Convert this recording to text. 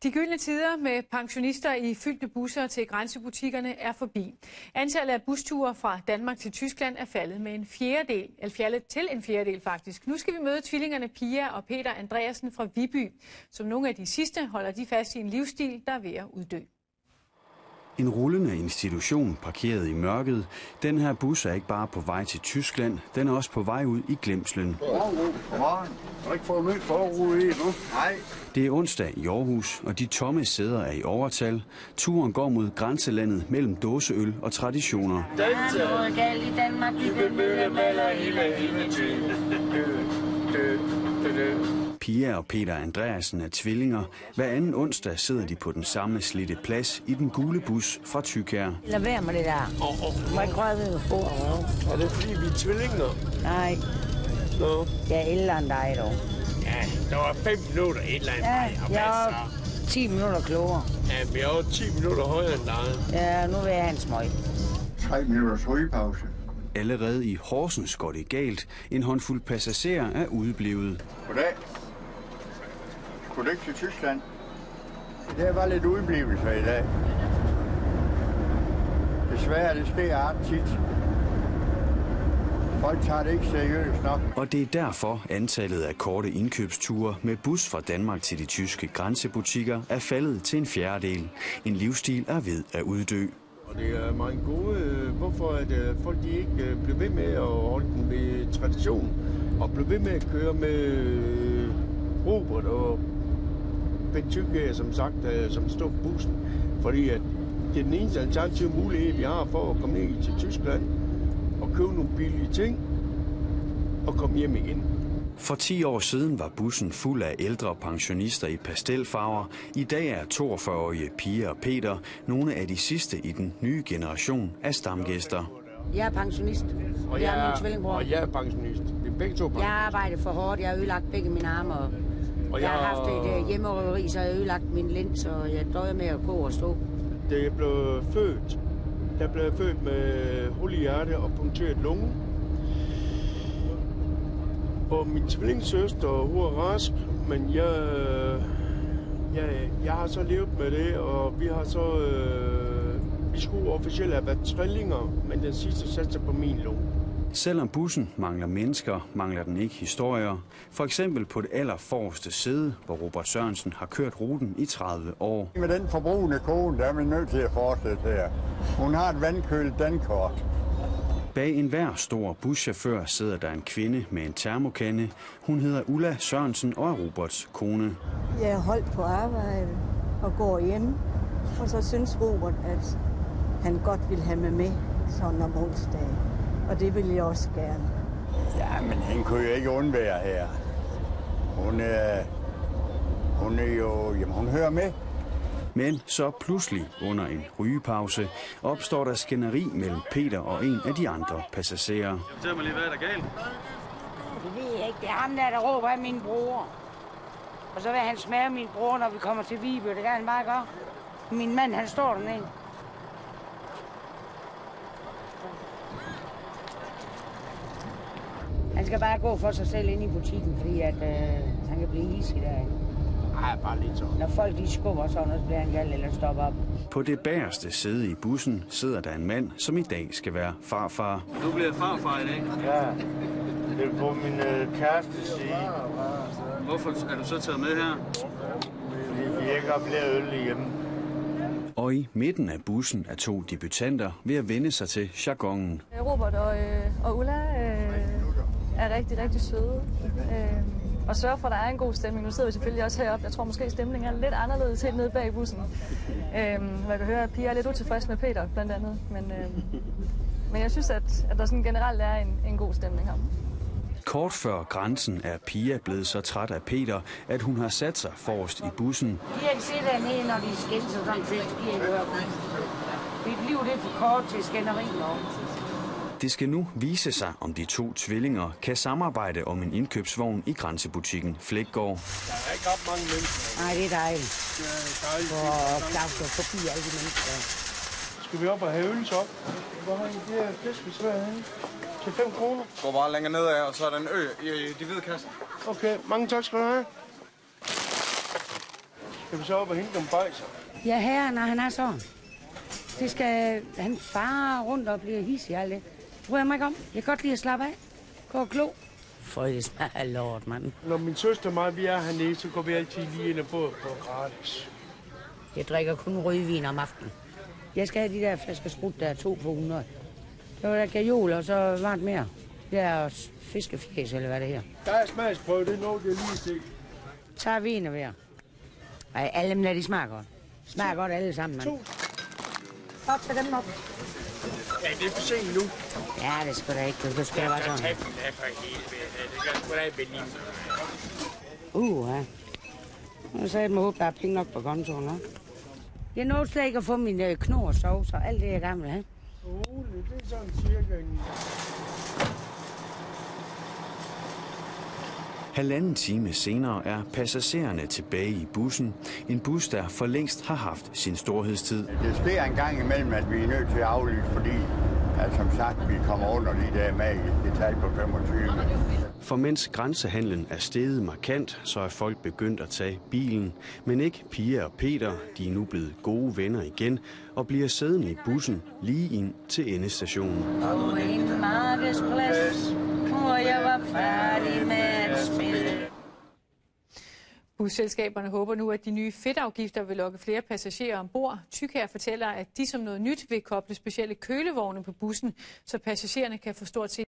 De gyldne tider med pensionister i fyldte busser til grænsebutikkerne er forbi. Antallet af busture fra Danmark til Tyskland er faldet med en fjerdedel faktisk. Nu skal vi møde tvillingerne Pia og Peter Andreasen fra Viby. Som nogle af de sidste holder de fast i en livsstil, der er ved at uddø. En rullende institution parkeret i mørket. Den her bus er ikke bare på vej til Tyskland, den er også på vej ud i glemslen. Det er onsdag i Aarhus, og de tomme sæder er i overtal. Turen går mod grænselandet mellem dåseøl og traditioner. Pia og Peter Andreasen er tvillinger. Hver anden onsdag sidder de på den samme slidte plads i den gule bus fra Tykær. Lad være med det der. Må ikke røre ved bordet. Er det fordi, vi er tvillinger? Nej. Nå. Jeg er ældre end dig, dog. Ja, der var 5 minutter et eller andet. Ja, jeg er 10 minutter klogere. Ja, vi er over 10 minutter højere end dig. Ja, nu vil jeg have en smøg. 3 minutters rygepause. Allerede i Horsens går det galt. En håndfuld passagerer er udeblevet. Goddag. Skulle ikke til Tyskland? Det var lidt udeblivelser i dag. Desværre, det sker ret tit. Folk tager det ikke seriøst nok. Og det er derfor antallet af korte indkøbsture med bus fra Danmark til de tyske grænsebutikker er faldet til en fjerdedel. En livsstil er ved at uddø. Og det er meget gode, hvorfor at folk de ikke bliver ved med at holde den ved tradition, og bliver ved med at køre med Robert og Ben Tykær, som sagt, som står på bussen. Fordi at det er den eneste alternative mulighed, vi har for at komme ned til Tyskland og købe nogle billige ting og komme hjem igen. For 10 år siden var bussen fuld af ældre pensionister i pastelfarver. I dag er 42-årige Pia og Peter nogle af de sidste i den nye generation af stamgæster. Jeg er pensionist. Og jeg er min tvillingbror. Og jeg er pensionist. Vi er begge to pensionister. Jeg har arbejdet for hårdt. Jeg har ødelagt begge mine arme. Og jeg har haft et hjemmerøveri, så jeg har ødelagt min lins, og jeg døjer med at gå og stå. Det er blevet født. Jeg blev født med hul i hjerte og punkteret lunge. Og min tvillingssøster, hun er rask, men jeg har så levet med det, og vi har så... vi skulle officielt have været trillinger, men den sidste satte på min lunge. Selvom bussen mangler mennesker, mangler den ikke historier. For eksempel på det allerforreste sæde, hvor Robert Sørensen har kørt ruten i 30 år. Med den forbrugende kone, der er vi nødt til at fortsætte her. Hun har et vandkølet dankort. Bag enhver stor buschauffør sidder der en kvinde med en termokande. Hun hedder Ulla Sørensen og er Roberts kone. Jeg er holdt på arbejde og går hjem, og så synes Robert, at han godt vil have mig med sådan om onsdagen. Og det vil jeg også gerne. Ja, men han kunne jo ikke undvære her. Hun er jo... Jamen, hun hører med. Men så pludselig under en rygepause opstår der skænderi mellem Peter og en af de andre passagerer. Fortæl mig lige, hvad er der galt? Det ved jeg ikke. Det er ham der råber af min bror. Og så vil han smage min bror, når vi kommer til Viby. Det kan han bare gøre. Min mand, han står dernede. Han skal bare gå for sig selv ind i butikken, fordi at, han kan blive hisig derinde. Nej, bare lidt så. Når folk de skubber sådan, så bliver han galt eller stopper op. På det bagerste sæde i bussen sidder der en mand, som i dag skal være farfar. Du bliver farfar i dag? Ja, det er på min kæreste side. Hvorfor er du så taget med her? Fordi vi ikke har flere øl hjemme. Og i midten af bussen er 2 debutanter ved at vende sig til jargonen. Robert og Ulla er rigtig, rigtig søde. Og sørge for, at der er en god stemning. Nu sidder vi selvfølgelig også heroppe. Jeg tror måske, stemningen er lidt anderledes helt nede bag bussen. Man kan høre, at Pia er lidt utilfreds med Peter, blandt andet. Men jeg synes, at der sådan generelt er en god stemning her. Kort før grænsen er Pia blevet så træt af Peter, at hun har sat sig forrest i bussen. De kan ikke sidde dernede, når de skændes og sådan set. De ikke høre. Mit liv det er for kort til skænderi nu. Det skal nu vise sig, om de 2 tvillinger kan samarbejde om en indkøbsvogn i grænsebutikken Flækgaard. Der er ikke ret mange mennesker. Nej, det er dejligt. Det er dejligt. For klaustrofobi alle de mennesker. Skal vi op og have øl op? Hvor har I det her flæskesvær henne? Til 5 kroner. Går bare længere nedad, og så er der en ø i de hvide kasser. Okay, mange tak skal du have. Skal vi så op og hente nogle bajser? Ja, her, når han er sådan. Det skal han fare rundt og blive hissig alt det. Bryder jeg mig ikke om. Jeg kan godt lide at slappe af. Gå og glo. For det smager lort, mand. Når min søster og mig, vi er hernede, så går vi altid lige ind og båd på gratis. Jeg drikker kun rødvin om aftenen. Jeg skal have de der flasker sprut, der er 2 for 100. Det var der gajol, og så var det mere. Det er fiskefjæs, eller hvad det her. Der er smagsprøve, det er noget, jeg lige se. Tager vin og vejr. Ej, alle dem der, de smager godt. Smager godt alle sammen, mand. Op til dem op. Ja, det er for sent nu. Ja, det skal da ikke. Det skal da bare sådan. Det kan sgu da ikke Ja. Nu sagde jeg, at jeg håber, der er penge nok på kontoen, hva'? Jeg nåede slet ikke at få min knor og sovs og alt det, jeg gerne vil have. Det er sådan cirka en... 1,5 time senere er passagererne tilbage i bussen. En bus, der for længst har haft sin storhedstid. Det sker en gang imellem, at vi er nødt til at aflyse, fordi at, som sagt, vi kommer under de der magiske tal på 25. For mens grænsehandlen er steget markant, så er folk begyndt at tage bilen. Men ikke Pia og Peter, de er nu blevet gode venner igen og bliver siddende i bussen lige ind til endestationen. På en markedsplads, hvor jeg var færdig med at spille. Busselskaberne håber nu, at de nye fedtafgifter vil lokke flere passagerer ombord. Thykier fortæller, at de som noget nyt vil koble specielle kølevogne på bussen, så passagererne kan få stort set